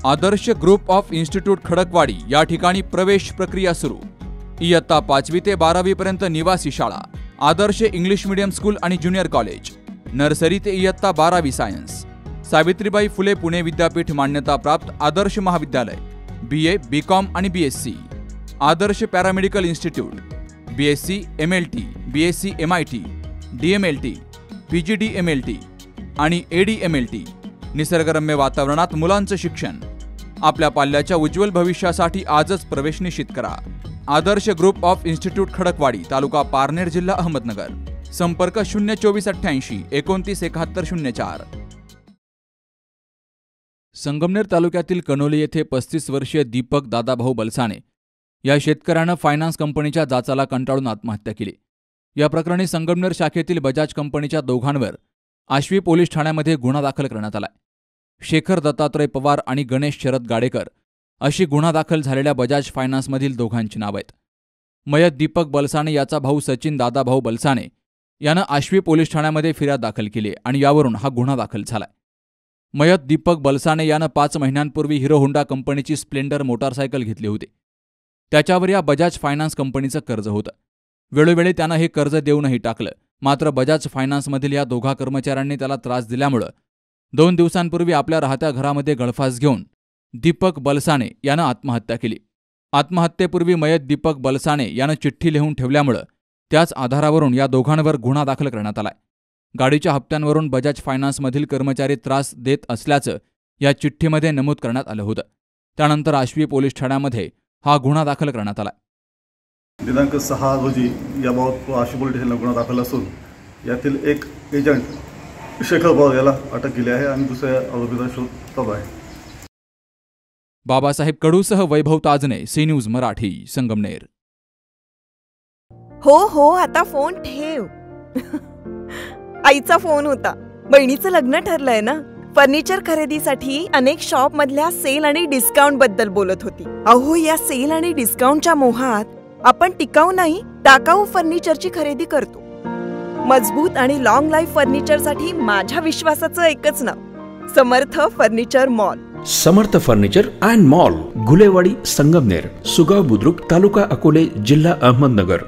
Adarsh group of institute Khadakwadi या ठिकाणी प्रवेश प्रक्रिया सुरू। इयत्ता 5वी ते 12वी पर्यंत निवासी शाळा, आदर्श इंग्लिश मीडियम स्कूल आणि ज्युनियर कॉलेज, नर्सरी ते इयत्ता 12वी सायन्स, सावित्रीबाई फुले पुणे विद्यापीठ मान्यता प्राप्त आदर्श महाविद्यालय, BA, BCom आणि BSc, Adarsh paramedical institute, BSc MLT, BSc MIT, DMLT, PGDMLT आणि ADMLT। निसर्गरम्य वातावरणात मुलांचं शिक्षण, आपल्या पाल्याच्या उज्ज्वल भविष्यासाठी आजच प्रवेश निश्चित करा। आदर्श ग्रुप ऑफ इन्स्टिट्यूट खडकवाडी, तालुका पारनेर, जिल्हा अहमदनगर। संपर्क 02488 29 71 04। संगमनेर तालुक्यातील कनोली येथे 35 वर्षीय दीपक दादाभाऊ बलसाने या शेतकऱ्यानं फायनान्स कंपनीच्या जाचाला कंटाळून आत्महत्या केली। या प्रकरणी संगमनेर शाखेतील बजाज कंपनीच्या दोघांवर आश्वी पोलीस ठाण्यामध्ये गुन्हा दाखल करण्यात आलाय। शेखर दत्तात्रय पवार आणि गणेश शरद गाडेकर अशी गुन्हा दाखल झालेल्या बजाज फायनान्समधील दोघांची नाव आहेत। मयत दीपक बलसाने याचा भाऊ सचिन दादाभाऊ बलसाने यानं आश्वी पोलीस ठाण्यामध्ये फिर्याद दाखल केली आणि यावरून हा गुन्हा दाखल झालाय। मयत दीपक बलसाने यानं 5 महिन्यांपूर्वी हिरो होंडा कंपनीची स्प्लेंडर मोटारसायकल घेतली होती। त्याच्यावर या बजाज फायनान्स कंपनीचं कर्ज होतं। वेळोवेळी त्यानं हे कर्ज देऊनही टाकलं, मात्र बजाज फायनान्समधील या दोघा कर्मचाऱ्यांनी त्याला त्रास दिल्यामुळं 2 दिवसांपूर्वी आपल्या राहत्या घरामध्ये गळफास घेऊन दीपक बलसाने यानं आत्महत्या केली। आत्महत्येपूर्वी मयत दीपक बलसाने यानं चिठ्ठी लिहून ठेवल्यामुळं त्याच आधारावरून या दोघांवर गुन्हा दाखल करण्यात आलाय। गाडीच्या हप्त्यांवरून बजाज फायनान्समधील कर्मचारी त्रास देत असल्याचं या चिठ्ठीमध्ये नमूद करण्यात आलं होतं। त्यानंतर आश्वी पोलीस ठाण्यामध्ये हा गुन्हा दाखल करण्यात आला। दिनांक 6 रोजी याबाबत आश्वी पोलीस स्टेशनला गुन्हा दाखल असून यातील एक एजंट शेखर पवार याला अटक केली आहे आणि दुसऱ्या आरोपीचा शोध चालू आहे। बाबासाहेब कडूसह वैभव ताजने, सी न्यूज मराठी, संगमनेर। हो आता फोन ठेव। आईचा फोन होता। बहिणीचं लग्न ठरलंय ना, फर्निचर खरेदीसाठी अनेक शॉप मधल्या सेल आणि डिस्काउंट बद्दल बोलत होती। अहो, या सेल आणि डिस्काउंटच्या मोहात आपण टिकाऊ नाही टाकाऊ फर्निचरची खरेदी करतो। मजबूत आणि लॉंग लाईफ फर्निचरसाठी माझ्या विश्वासाचं एकच नाव, Samarth furniture mall. Samarth furniture and mall, Gulewadi, Sangamner, Sugaon Budruk, taluka Akole, जिल्हा अहमदनगर।